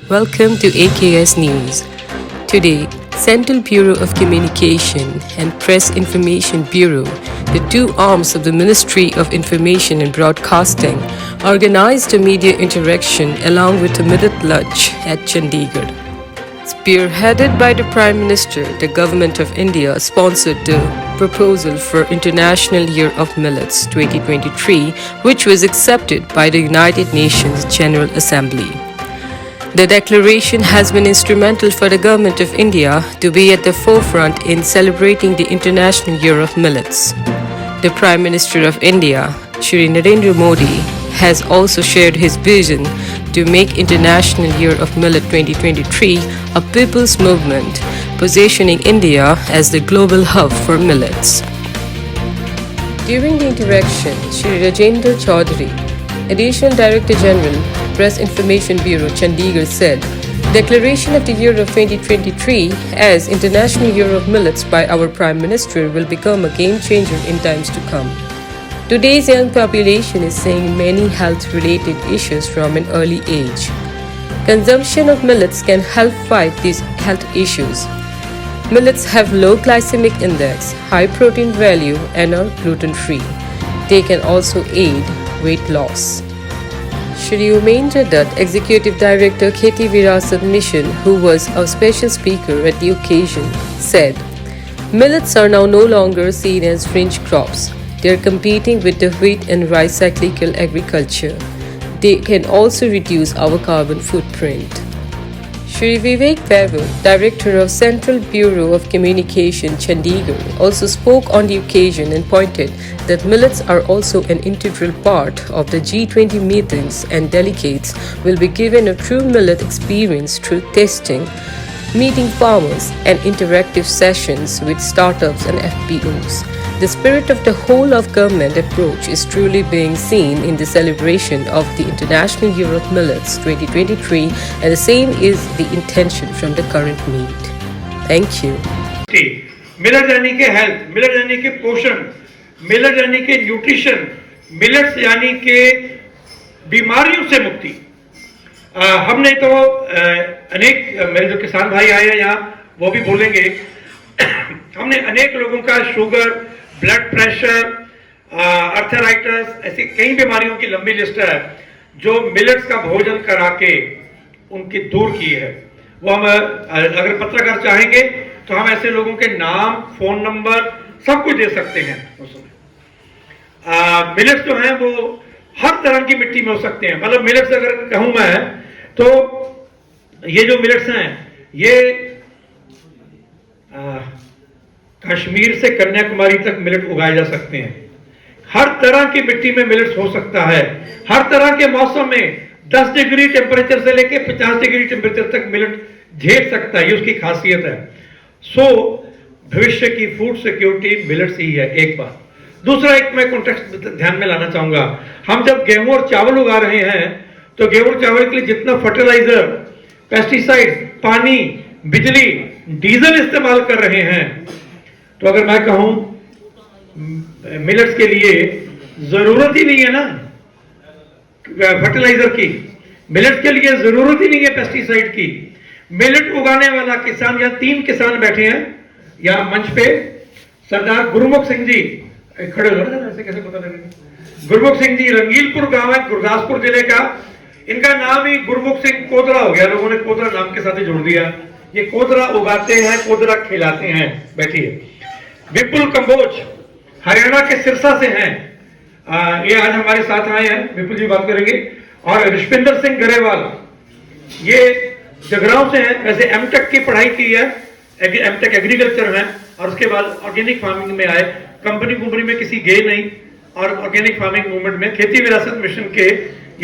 Welcome to AKS News. Today, Central Bureau of Communication and Press Information Bureau, the two arms of the Ministry of Information and Broadcasting, organized a media interaction along with a millet lunch at Chandigarh. Spearheaded by the Prime Minister, the Government of India sponsored the proposal for International Year of Millets 2023, which was accepted by the United Nations General Assembly. The declaration has been instrumental for the Government of India to be at the forefront in celebrating the International Year of Millets. The Prime Minister of India, Shri Narendra Modi, has also shared his vision to make International Year of Millet 2023 a people's movement, positioning India as the global hub for millets. During the interaction, Shri Rajendra Chaudhary, Additional Director General, Press Information Bureau, Chandigarh said, Declaration of the Year of 2023 as International Year of Millets by our Prime Minister will become a game changer in times to come. Today's young population is seeing many health-related issues from an early age. Consumption of millets can help fight these health issues. Millets have low glycemic index, high protein value, and are gluten-free. They can also aid weight loss. Shri Umendra Dutt, Executive Director, Kheti Virasat Mission, who was a special speaker at the occasion, said, Millets are now no longer seen as fringe crops. They are competing with the wheat and rice cyclical agriculture. They can also reduce our carbon footprint. Shri Vivek Vaibhav, Director of Central Bureau of Communication, Chandigarh, also spoke on the occasion and pointed that millets are also an integral part of the G20 meetings and delegates will be given a true millet experience through testing, meeting farmers, and interactive sessions with startups and FPOs. The spirit of the whole of government approach is truly being seen in the celebration of the International Year of Millets 2023, and the same is the intention from the current meet. Thank you. Millet यानी के health, millet यानी के पोषण, millet यानी के nutrition, millets यानी के बीमारियों से मुक्ति। हमने तो अनेक मेरे जो किसान भाई आए हैं यहाँ वो भी बोलेंगे हमने अनेक लोगों का शुगर, ब्लड प्रेशर, आर्थराइटिस, ऐसी कई बीमारियों की लंबी लिस्ट है जो मिलेट्स का भोजन करा के उनकी दूर की है। वो हम अगर पत्रकार चाहेंगे तो हम ऐसे लोगों के नाम, फोन नंबर सब कुछ दे सकते हैं। मिलेट्स जो हैं वो हर तरह की मिट्टी में हो सकते हैं। मतलब मिलेट्स अगर कहूं मैं तो ये जो मिलेट्स हैं ये कश्मीर से कन्याकुमारी तक मिलेट उगाए जा सकते हैं। हर तरह की मिट्टी में मिलेट्स हो सकता है। हर तरह के मौसम में 10 डिग्री टेम्परेचर से लेकर 50 डिग्री टेम्परेचर तक मिलेट झेल सकता है, ये उसकी खासियत है। भविष्य की फूड सिक्योरिटी मिलेट्स ही है, एक बात। दूसरा एक मैं कॉन्टेक्स्ट ध्यान में लाना चाहूंगा, हम जब गेहूं और चावल उगा रहे हैं तो गेहूं और चावल के लिए जितना फर्टिलाइजर, पेस्टिसाइड, पानी, बिजली, डीजल इस्तेमाल कर रहे हैं, तो अगर मैं कहूं मिलेट्स के लिए जरूरत ही नहीं है ना फर्टिलाइजर की, मिलेट्स के लिए जरूरत ही नहीं है पेस्टिसाइड की। मिलेट उगाने वाला किसान, या 3 किसान बैठे हैं या मंच पे, सरदार गुरमुख सिंह जी खड़े हो रहे हैं, ऐसे कैसे पता लगेगा? गुरमुख सिंह जी रंगीलपुर गांव है गुरदासपुर जिले का, इनका नाम ही गुरमुख सिंह कोदरा हो गया, लोगों ने कोदरा नाम के साथ ही जोड़ दिया। ये कोदरा उगाते हैं, कोदरा खिलाते हैं। बैठिए। विपुल कंबोज हरियाणा के सिरसा से हैं, ये आज हमारे साथ आए हैं, विपुल जी बात करेंगे। और ऋषपिंदर सिंह गरेवाल ये जगरांव से हैं, वैसे एमटेक की पढ़ाई की है, एमटेक एग्रीकल्चर है, और उसके बाद ऑर्गेनिक फार्मिंग में आए। कंपनी में किसी गए नहीं, और ऑर्गेनिक फार्मिंग मूवमेंट में खेती विरासत मिशन के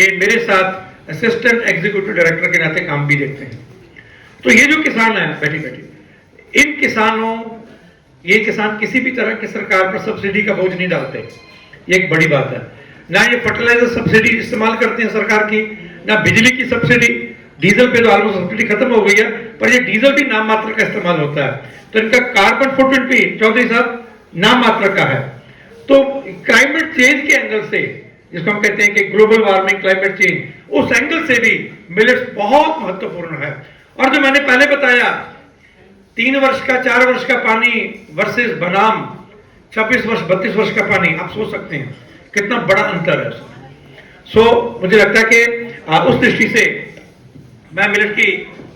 ये मेरे साथ असिस्टेंट एग्जीक्यूटिव डायरेक्टर के नाते काम भी देखते हैं। तो ये जो किसान है बैठी इन किसानों, ये किसान किसी भी तरह की सरकार पर सब्सिडी का बोझ नहीं डालते, ये एक बड़ी बात है। ना ये फर्टिलाइजर सब्सिडी इस्तेमाल करते हैं सरकार की, ना बिजली की सब्सिडी। डीजल पे तो ऑलमोस्ट सब्सिडी खत्म हो गई है, पर ये डीजल भी नाम मात्र का इस्तेमाल होता है, तो इनका कार्बन फुटप्रिंट भी चौधरी साहब नाम मात्र का है। तो क्लाइमेट चेंज के एंगल से, जिसको हम कहते हैं कि ग्लोबल वार्मिंग, क्लाइमेट चेंज, उस एंगल से भी मिलेट्स बहुत महत्वपूर्ण है। और जो मैंने पहले बताया 3 वर्ष का 4 वर्ष का पानी वर्सेस बनाम 26 वर्ष 32 वर्ष का पानी, आप सोच सकते हैं कितना बड़ा अंतर है उसमें। मुझे लगता है कि उस दृष्टि से मैं मिलेट की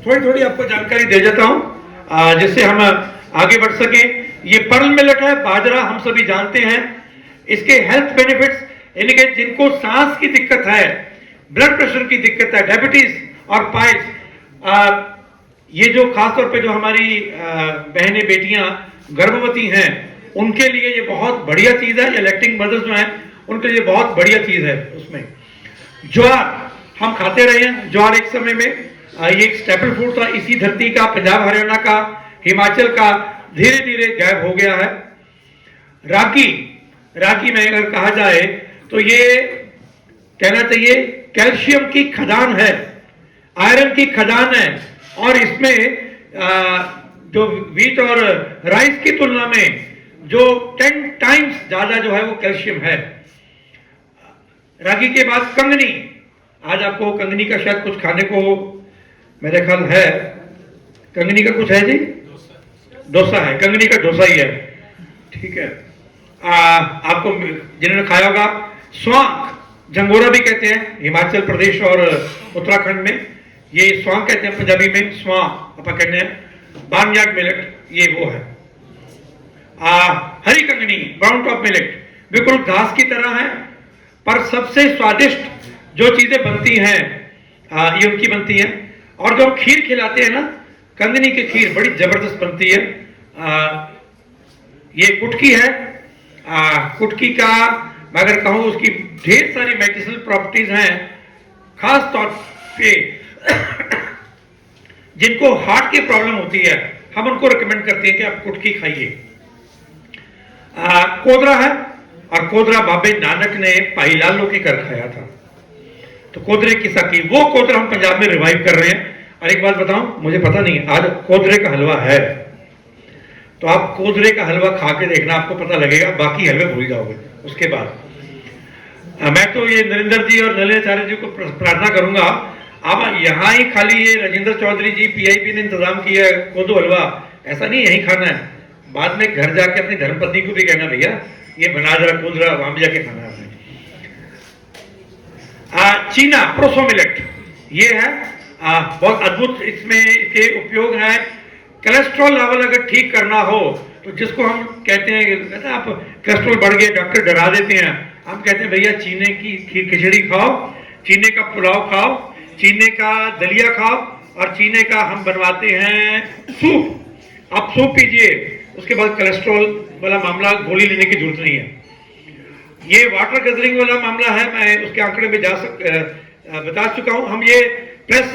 थोड़ी आपको जानकारी दे देता हूं जिससे हम आगे बढ़ सके। ये पर्ल मिलेट है, बाजरा हम सभी जानते हैं। इसके हेल्थ बेनिफिट्स यानी कि जिनको सांस की दिक्कत है, ब्लड प्रेशर की दिक्कत है, डायबिटीज और पाइल्स, ये जो खासतौर पे जो हमारी बहनें बेटियां गर्भवती हैं उनके लिए ये बहुत बढ़िया चीज है। या लैक्टिंग मदर्स जो हैं उनके लिए बहुत बढ़िया चीज है। उसमें ज्वार हम खाते रहे हैं। ज्वार एक समय में ये एक स्टेपल फूड था इसी धरती का, पंजाब हरियाणा का, हिमाचल का, धीरे धीरे गायब हो गया है। रागी में अगर कहा जाए तो ये कहना चाहिए कैल्शियम की खदान है, आयरन की खदान है। और इसमें जो व्हीट और राइस की तुलना में जो 10 टाइम्स ज्यादा जो है वो कैल्शियम है। रागी के बाद कंगनी, आज आपको कंगनी का शायद कुछ खाने को मेरे ख्याल है। कंगनी का कुछ है जी? डोसा है, कंगनी का डोसा ही है, ठीक है। आपको जिन्होंने खाया होगा स्वांग, झंगोरा भी कहते हैं हिमाचल प्रदेश और उत्तराखंड में, ये स्वांग कहते हैं पंजाबी में, स्वांग आप कहते हैं। बार्नयार्ड मिलेट ये वो है। हरी कंगनी, ब्राउन टॉप मिलेट बिल्कुल घास की तरह है, पर सबसे स्वादिष्ट जो चीजें बनती हैं ये उनकी बनती हैं। और जो हम खीर खिलाते हैं ना, कंगनी की खीर बड़ी जबरदस्त बनती है। ये कुटकी है। कुटकी का मैं अगर कहूं उसकी ढेर सारी मेडिसिनल प्रॉपर्टीज हैं। खास तौर पे जिनको हार्ट की प्रॉब्लम होती है हम उनको रिकमेंड करते हैं कि आप कुटकी खाइए। कोदरा है, और कोदरा बाबे नानक ने भाई लालो के कर खाया था, तो कोदरे की सकी वो कोदरा हम पंजाब में रिवाइव कर रहे हैं। और एक बात बताऊं, मुझे पता नहीं आज कोदरे का हलवा है, तो आप कोदरे का हलवा खा के देखना, आपको पता लगेगा, बाकी हलवे भूल जाओगे उसके बाद। मैं तो ये नरेंद्र जी और नलिनाचार्य जी को प्रार्थना करूंगा, आप यहाँ ही खाली ये राजेंद्र चौधरी जी पीआईबी ने इंतजाम किया है कोदो हलवा, ऐसा नहीं यही खाना है, बाद में घर जाके अपनी धर्मपत्नी को भी कहना भैया ये बना जरा कोदरा, वहां भी जाके खाना है आपने। चीना प्रोसो मिलेट ये है, बहुत अद्भुत इसमें इसके उपयोग है। कोलेस्ट्रॉल लेवल अगर ठीक करना हो तो जिसको हम कहते हैं आप कोलेस्ट्रॉल बढ़ गया डॉक्टर डरा देते हैं, हम कहते हैं भैया चीने की खिचड़ी खाओ, चीने का पुलाव खाओ, चीने का दलिया खाओ, और चीने का हम बनवाते हैं सूप, आप सूप पीजिए, उसके बाद कोलेस्ट्रॉल वाला मामला गोली लेने की जरूरत नहीं है। ये वाटर गैदरिंग वाला मामला है, मैं उसके आंकड़े में बता चुका हूं। हम ये प्रेस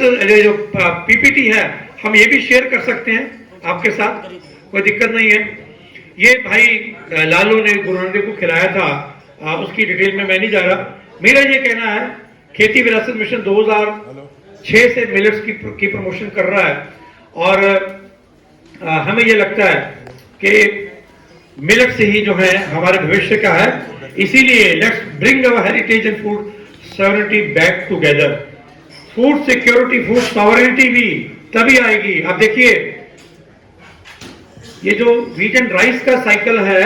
जो पीपीटी है हम ये भी शेयर कर सकते हैं आपके साथ, कोई दिक्कत नहीं है। ये भाई लालू ने गुरु नानक देव को खिलाया था, उसकी डिटेल में मैं नहीं जा रहा। मेरा ये कहना है खेती विरासत मिशन 2006 से मिलेट्स की प्रमोशन कर रहा है, और हमें ये लगता है कि मिलेट से ही जो है हमारे भविष्य का है। इसीलिए let's bring our heritage and food sovereignty back together. Food security, food sovereignty भी तभी आएगी। आप देखिए ये जो व्हीट एंड राइस का साइकिल है,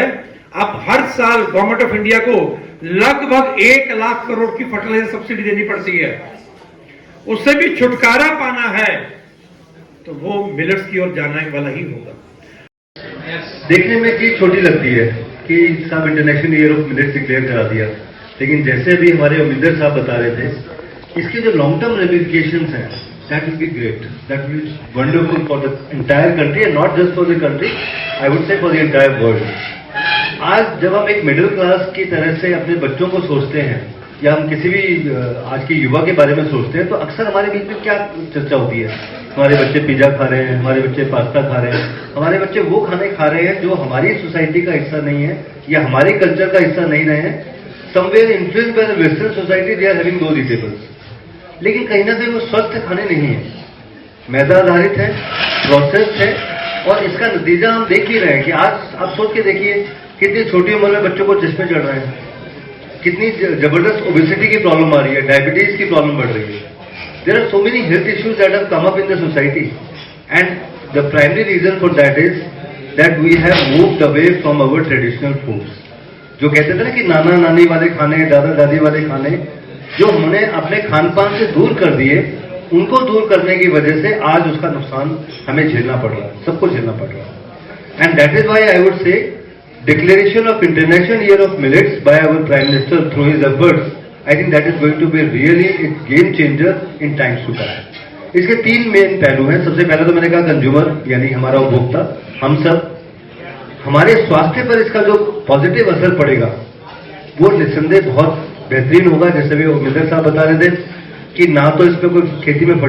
आप हर साल गवर्नमेंट ऑफ इंडिया को लगभग 1 लाख करोड़ की फर्टिलाइजर सब्सिडी देनी पड़ती है। उससे भी छुटकारा पाना है तो वो मिलेट्स की ओर जाने वाला ही होगा। देखने में चीज छोटी लगती है कि साहब international year of millets declare करा दिया, लेकिन जैसे भी हमारे अमिंदर साहब बता रहे थे, इसके जो लॉन्ग टर्म रेमिफिकेशंस हैं, that will be great, that will be wonderful for the entire country and not just for the country, I would say for the entire world. आज जब हम एक मिडिल क्लास की तरह से अपने बच्चों को सोचते हैं, या हम किसी भी आज के युवा के बारे में सोचते हैं, तो अक्सर हमारे बीच में क्या चर्चा होती है, हमारे बच्चे पिज्जा खा रहे हैं, हमारे बच्चे पास्ता खा रहे हैं, हमारे बच्चे वो खाने खा रहे हैं जो हमारी सोसाइटी का हिस्सा नहीं है या हमारे कल्चर का हिस्सा नहीं रहे हैं। Somewhere influenced by the western society they are having those eatables, लेकिन कहीं ना कहीं वो स्वस्थ खाने नहीं है, मैदा आधारित है, प्रोसेस्ड है, और इसका नतीजा हम देख ही रहे हैं कि आज आप सोच के देखिए कितनी छोटी उम्र में बच्चों को चश्मे चढ़ रहे हैं, कितनी जबरदस्त ओबेसिटी की प्रॉब्लम आ रही है, डायबिटीज की प्रॉब्लम बढ़ रही है। there are so many health issues that have come up in the society, and the primary reason for that is that we have moved away from our traditional foods. जो कहते थे ना कि नाना नानी वाले खाने, दादा दादी वाले खाने, जो हमने अपने खान पान से दूर कर दिए, उनको दूर करने की वजह से आज उसका नुकसान हमें झेलना पड़ रहा है, सबको झेलना पड़ रहा है. And that is why I would say declaration of International Year of Millets by our Prime Minister through his efforts, I think that is going to be really a game changer in times to come. इसके 3 main पहलू हैं. सबसे पहले तो मैंने कहा consumer, यानी हमारा उपभोक्ता, हम सब, हमारे स्वास्थ्य पर इसका जो पॉजिटिव असर पड़ेगा वो निस्संदेह बहुत बेहतरीन होगा. जैसे भी मिल्लर साहब बता रहे थे कि ना तो इसमें कोई खेती में